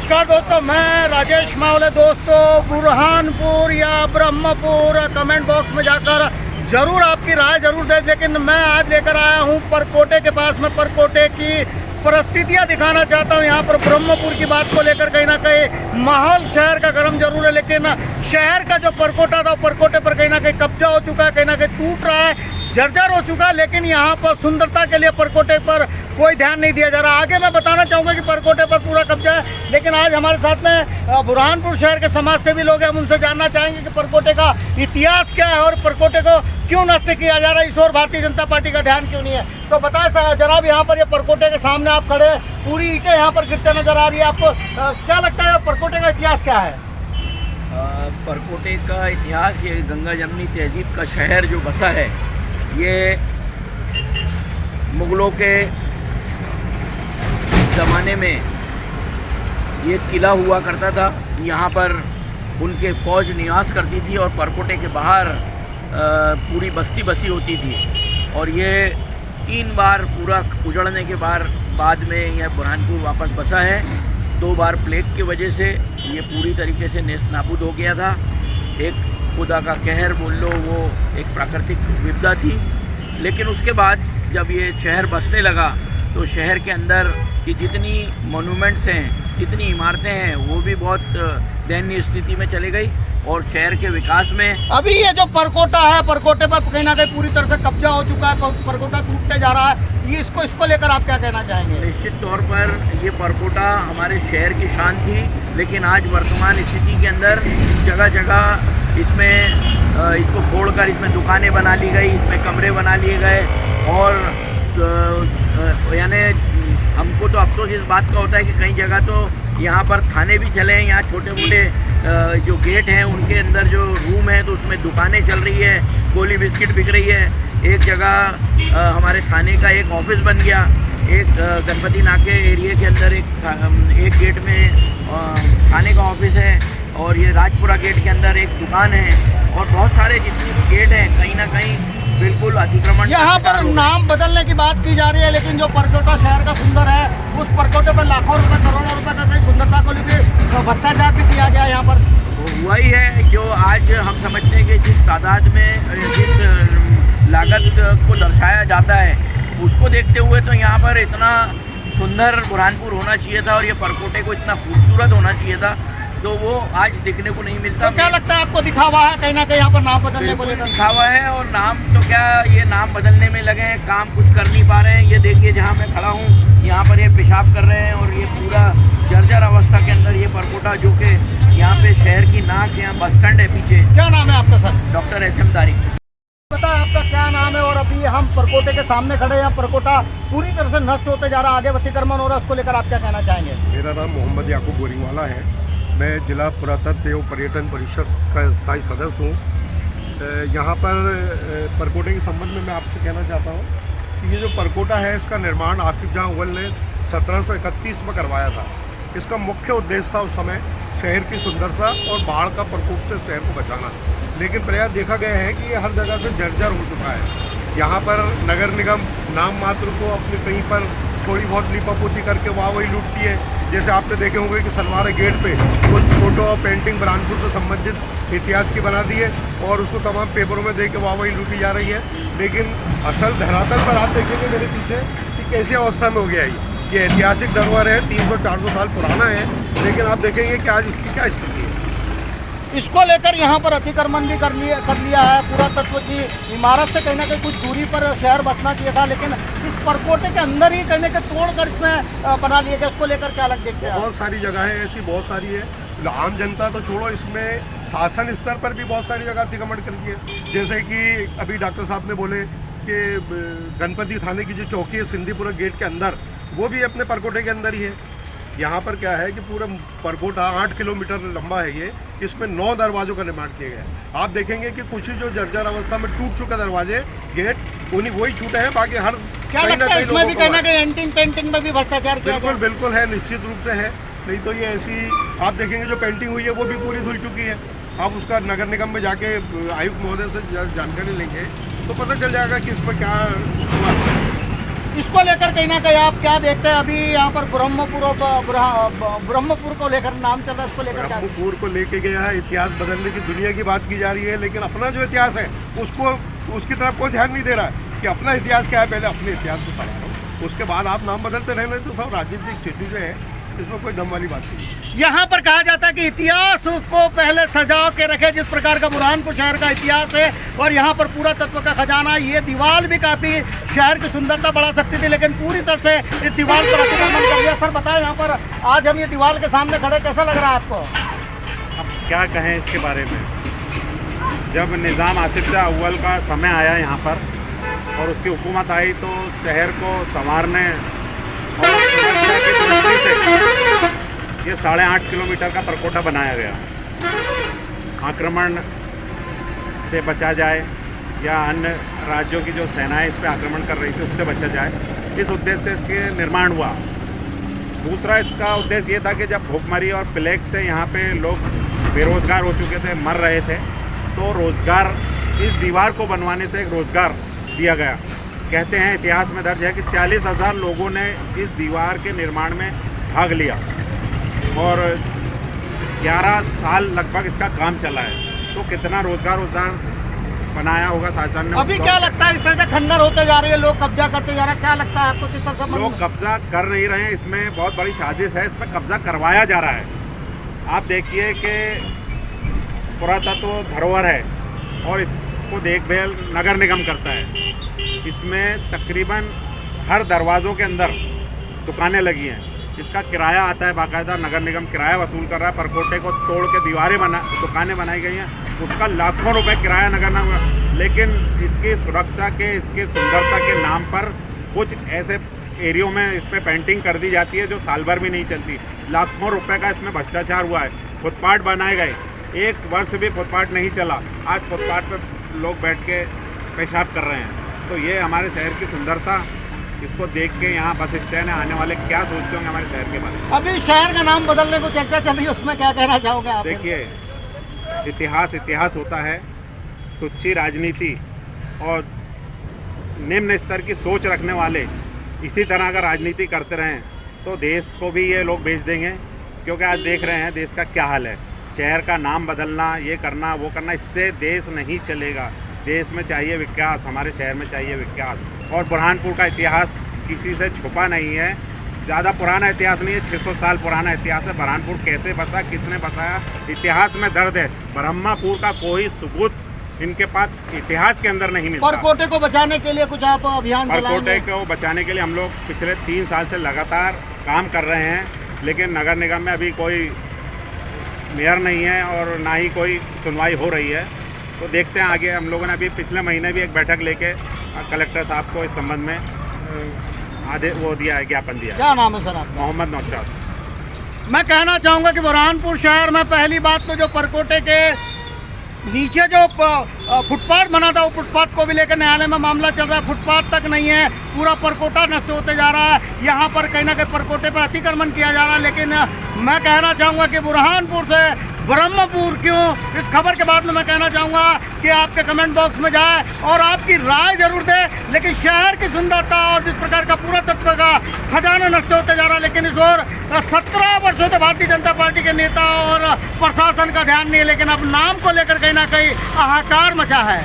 नमस्कार दोस्तों, मैं राजेश मावले। दोस्तों, बुरहानपुर या ब्रह्मपुर कमेंट बॉक्स में जाकर जरूर आपकी राय जरूर दें। लेकिन मैं आज लेकर आया हूं परकोटे के पास में। परकोटे की परिस्थितियां दिखाना चाहता हूं। यहाँ पर ब्रह्मपुर की बात को लेकर कहीं ना कहीं माहौल शहर का गर्म जरूर है, लेकिन शहर का जो परकोटा था परकोटे पर कहीं ना कहीं कब्जा हो चुका है, कहीं ना कहीं टूट रहा है, जर्जर हो चुका है। लेकिन यहाँ पर सुंदरता के लिए परकोटे पर कोई ध्यान नहीं दिया जा रहा। आगे मैं बताना चाहूँगा कि परकोटे पर पूरा कब्जा है, लेकिन आज हमारे साथ में बुरहानपुर शहर के समाज सेवी लोग हैं। हम उनसे जानना चाहेंगे कि परकोटे का इतिहास क्या है और परकोटे को क्यों नष्ट किया जा रहा है, इस ओर भारतीय जनता पार्टी का ध्यान क्यों नहीं है। तो बताएं जनाब, यहाँ पर ये परकोटे के सामने आप खड़े हैं, पूरी ईंटें यहाँ पर गिरते नजर आ रही है। आपको क्या लगता है परकोटे का इतिहास क्या है? परकोटे का इतिहास, ये गंगा जमनी तहजीब का शहर जो बसा है, ये मुग़लों के ज़माने में ये किला हुआ करता था। यहाँ पर उनके फ़ौज निवास करती थी और परकोटे के बाहर पूरी बस्ती बसी होती थी। और ये 3 बार पूरा उजड़ने के बाद में यह बुरहानपुर वापस बसा है। 2 बार प्लेग की वजह से ये पूरी तरीके से नेस्त नाबूद हो गया था। एक खुदा का कहर बोल लो, वो एक प्राकृतिक विपदा थी। लेकिन उसके बाद जब ये शहर बसने लगा तो शहर के अंदर की जितनी मोनूमेंट्स हैं, जितनी इमारतें हैं, वो भी बहुत दयनीय स्थिति में चली गई। और शहर के विकास में अभी ये जो परकोटा है, परकोटे पर कहीं ना कहीं पूरी तरह से कब्जा हो चुका है, परकोटा टूटते जा रहा है। ये इसको लेकर आप क्या कहना चाहेंगे? निश्चित तौर पर ये परकोटा हमारे शहर की शान थी, लेकिन आज वर्तमान स्थिति के अंदर जगह जगह इसको तोड़कर इसमें दुकानें बना ली गई, इसमें कमरे बना लिए गए। और यानी हमको तो अफसोस इस बात का होता है कि कई जगह तो यहाँ पर थाने भी चले हैं। यहाँ छोटे मोटे जो गेट हैं उनके अंदर जो रूम है तो उसमें दुकानें चल रही है, गोली बिस्किट बिक रही है। एक जगह हमारे थाने का एक ऑफिस बन गया। एक गणपति नाके एरिया के अंदर एक गेट में थाने का ऑफिस है, और ये राजपुरा गेट के अंदर एक दुकान है। और बहुत सारे जितने भी गेट हैं कहीं ना कहीं बिल्कुल अतिक्रमण। यहाँ पर नाम बदलने की बात की जा रही है, लेकिन जो परकोटा शहर का सुंदर है, उस परकोटे पर लाखों रुपए करोड़ों रुपए तक सुंदरता को भी भ्रष्टाचार भी किया गया यहाँ पर। हुआ ही है जो आज हम समझते हैं कि जिस तादाद में जिस लागत को दर्शाया जाता है, उसको देखते हुए तो यहाँ पर इतना सुंदर बुरहानपुर होना चाहिए था और ये परकोटे को इतना खूबसूरत होना चाहिए था, तो वो आज देखने को नहीं मिलता। तो क्या लगता है आपको, दिखावा है कहीं ना कहीं यहाँ पर नाम बदलने को लेकर? दिखावा है, और नाम तो क्या, ये नाम बदलने में लगे हैं, काम कुछ कर नहीं पा रहे हैं। ये देखिए जहाँ मैं खड़ा हूँ, यहाँ पर ये पेशाब कर रहे हैं और ये पूरा जर्जर अवस्था के अंदर ये परकोटा, जो कि यहाँ पे शहर की नाक, यहाँ बस स्टैंड है पीछे। क्या नाम है आपका सर? Doctor SM Tariq. बताएं आपका क्या नाम है? और अभी हम परकोटे के सामने खड़े हैं, परकोटा पूरी तरह से नष्ट होते जा रहा है, आगे अतिक्रमण हो रहा है, उसको लेकर आप क्या कहना चाहेंगे? मेरा नाम मोहम्मद याकूब गोरिंगवाला है। मैं जिला पुरातत्व एवं पर्यटन परिषद का स्थायी सदस्य हूँ। यहाँ पर परकोटे के संबंध में मैं आपसे कहना चाहता हूँ कि ये जो परकोटा है, इसका निर्माण आसिफ जहाँ अव्वल ने 1731 में करवाया था। इसका मुख्य उद्देश्य था उस समय शहर की सुंदरता और बाढ़ का प्रकोप से शहर को बचाना। लेकिन प्रयास देखा गया है कि ये हर जगह से जर्जर हो चुका है। यहाँ पर नगर निगम नाम मात्र को अपने कहीं पर थोड़ी बहुत लीपापोती करके वही लूटती है। जैसे आपने देखे होंगे कि सलवार गेट पे कुछ फोटो और पेंटिंग बुरहानपुर से संबंधित इतिहास की बना दी है और उसको तमाम पेपरों में दे के वही लूटी जा रही है। लेकिन असल धरातल पर आप देखेंगे मेरे पीछे कि कैसी अवस्था में हो गया है। ये ऐतिहासिक धरोहर है, 300-400 साल पुराना है, लेकिन आप देखेंगे कि आज इसकी क्या स्थिति है। इसको लेकर यहाँ पर अतिक्रमण भी कर लिया है। पुरातत्व की इमारत से कहीं ना कहीं कुछ दूरी पर शहर बसना चाहिए था, लेकिन इस परकोटे के अंदर ही कहीं ना कहीं तोड़कर इसमें बना लिया गया। इसको लेकर क्या अलग देखते हैं? बहुत सारी जगह है ऐसी, बहुत सारी है। आम जनता तो छोड़ो, इसमें शासन स्तर पर भी बहुत सारी जगह अतिक्रमण करती है। जैसे कि अभी डॉक्टर साहब ने बोले कि गणपति थाने की जो चौकी है सिंधीपुरा गेट के अंदर, वो भी अपने परकोटे के अंदर ही है। यहाँ पर क्या है कि पूरा परकोटा 8 किलोमीटर लंबा है ये, इसमें 9 दरवाजों का निर्माण किया गया है। आप देखेंगे कि कुछ ही जो जर्जर अवस्था में टूट चुके दरवाजे, गेट, उन्हीं वही छूटे हैं, बाकी हर क्या लगता है इसमें भी कहीं ना कहीं एंटिंग पेंटिंग में भी भ्रष्टाचार किया गया? बिल्कुल है, निश्चित रूप से है। नहीं तो ये ऐसी आप देखेंगे जो पेंटिंग हुई है वो भी पूरी धुल चुकी है। आप उसका नगर निगम में जाके आयुक्त महोदय से जानकारी लेंगे तो पता चल जाएगा कि इसमें क्या हुआ। इसको लेकर कहीं ना कहीं आप क्या देखते हैं? अभी यहाँ पर ब्रह्मपुर को लेकर नाम चल रहा है, इसको लेकर क्या? ब्रह्मपुर को लेके गया है, इतिहास बदलने की दुनिया की बात की जा रही है, लेकिन अपना जो इतिहास है उसको उसकी तरफ कोई ध्यान नहीं दे रहा है कि अपना इतिहास क्या है। पहले अपने इतिहास को संभालो, उसके बाद आप नाम बदलते रहना। तो सब राजनीतिक चीज़ें जो है इसमें कोई दम वाली बात नहीं है। यहाँ पर कहा जाता है कि इतिहास को पहले सजा के रखे, जिस प्रकार का बुरहानपुर शहर का इतिहास है और यहाँ पर पूरा तत्व का खजाना। ये दीवार भी काफ़ी शहर की सुंदरता बढ़ा सकती थी, लेकिन पूरी तरह से इस दीवार पर अतिक्रमण कर दिया। सर बताएं, यहाँ पर आज हम ये दीवार के सामने खड़े, कैसा लग रहा है आपको? अब क्या कहें इसके बारे में। जब निज़ाम आसिफ शाह अव्वल का समय आया यहाँ पर और उसकी हुकूमत आई, तो शहर को संवारने और सुरक्षा की दृष्टि से ये 8.5 किलोमीटर का परकोटा बनाया गया। आक्रमण से बचा जाए या अन्य राज्यों की जो सेनाएं इस पर आक्रमण कर रही थी उससे बचा जाए, इस उद्देश्य से इसके निर्माण हुआ। दूसरा इसका उद्देश्य ये था कि जब भूखमरी और प्लेग से यहाँ पे लोग बेरोज़गार हो चुके थे, मर रहे थे, तो रोज़गार, इस दीवार को बनवाने से एक रोज़गार दिया गया। कहते हैं, इतिहास में दर्ज है कि 40,000 लोगों ने इस दीवार के निर्माण में भाग लिया और 11 साल लगभग इसका काम चला है। तो कितना रोज़गार बनाया होगा शासन ने। अभी क्या लगता है, इस तरह से खंडर होते जा रही है, लोग कब्जा करते जा रहे हैं, क्या लगता है आपको? किस तरह से लोग कब्जा कर नहीं रहे हैं, इसमें बहुत बड़ी साजिश है, इस पर कब्जा करवाया जा रहा है। आप देखिए कि पुरातत्व धरोहर है और इसको देखभाल नगर निगम करता है। इसमें तकरीबन हर दरवाज़ों के अंदर दुकानें लगी हैं। इसका किराया आता है, बाकायदा नगर निगम किराया वसूल कर रहा है। परकोटे को तोड़ के दुकानें बनाई गई हैं, उसका लाखों रुपए किराया नगर निगम। लेकिन इसकी सुरक्षा के, इसकी सुंदरता के नाम पर कुछ ऐसे एरियो में इस पर पेंटिंग कर दी जाती है जो साल भर भी नहीं चलती। लाखों रुपए का इसमें भ्रष्टाचार हुआ है। फुटपाथ बनाए गए, 1 वर्ष भी फुटपाथ नहीं चला, आज फुटपाथ पर लोग बैठ के पेशाब कर रहे हैं। तो ये हमारे शहर की सुंदरता, इसको देख के यहाँ बस स्टैंड है, आने वाले क्या सोचते होंगे हमारे शहर के बारे में। अभी शहर का नाम बदलने को चर्चा चल रही है, उसमें क्या कहना चाहोगे आप? देखिए, इतिहास होता है, तुच्छी राजनीति और निम्न स्तर की सोच रखने वाले इसी तरह अगर राजनीति करते रहें तो देश को भी ये लोग बेच देंगे। क्योंकि आज देख रहे हैं देश का क्या हाल है। शहर का नाम बदलना, ये करना, वो करना, इससे देश नहीं चलेगा। देश में चाहिए विकास, हमारे शहर में चाहिए विकास। और बुरहानपुर का इतिहास किसी से छुपा नहीं है, ज़्यादा पुराना इतिहास नहीं है, 600 साल पुराना इतिहास है। बुरहानपुर कैसे बसा, किसने बसाया, इतिहास में दर्द है। ब्रह्मपुर का कोई सबूत इनके पास इतिहास के अंदर नहीं मिलता। परकोटे को बचाने के लिए कुछ आप अभियान चलाएंगे? परकोटे को बचाने के लिए हम लोग पिछले 3 साल से लगातार काम कर रहे हैं, लेकिन नगर निगम में अभी कोई मेयर नहीं है और ना ही कोई सुनवाई हो रही है। तो देखते हैं आगे। हम लोगों ने अभी पिछले महीने भी एक बैठक लेके कलेक्टर साहब को इस संबंध में ज्ञापन दिया। क्या नाम है सर आपका? मोहम्मद नौशाद। मैं कहना चाहूँगा कि बुरहानपुर शहर में पहली बात तो जो परकोटे के नीचे जो फुटपाथ बना था, वो फुटपाथ को भी लेकर न्यायालय में मामला चल रहा है। फुटपाथ तक नहीं है, पूरा परकोटा नष्ट होते जा रहा है। यहाँ पर कहीं ना कहीं परकोटे पर अतिक्रमण किया जा रहा है। लेकिन मैं कहना चाहूँगा कि बुरहानपुर से ब्रह्मपुर क्यों, इस खबर के बाद में मैं कहना चाहूँगा कि आपके कमेंट बॉक्स में जाए और आपकी राय जरूर दें। लेकिन शहर की सुंदरता और जिस प्रकार का पूरा तत्व का खजाना नष्ट होते जा रहा है, लेकिन इस ओर 17 वर्षों से भारतीय जनता पार्टी के नेता और प्रशासन का ध्यान नहीं है। लेकिन अब नाम को लेकर कहीं ना कहीं हाहाकार मचा है।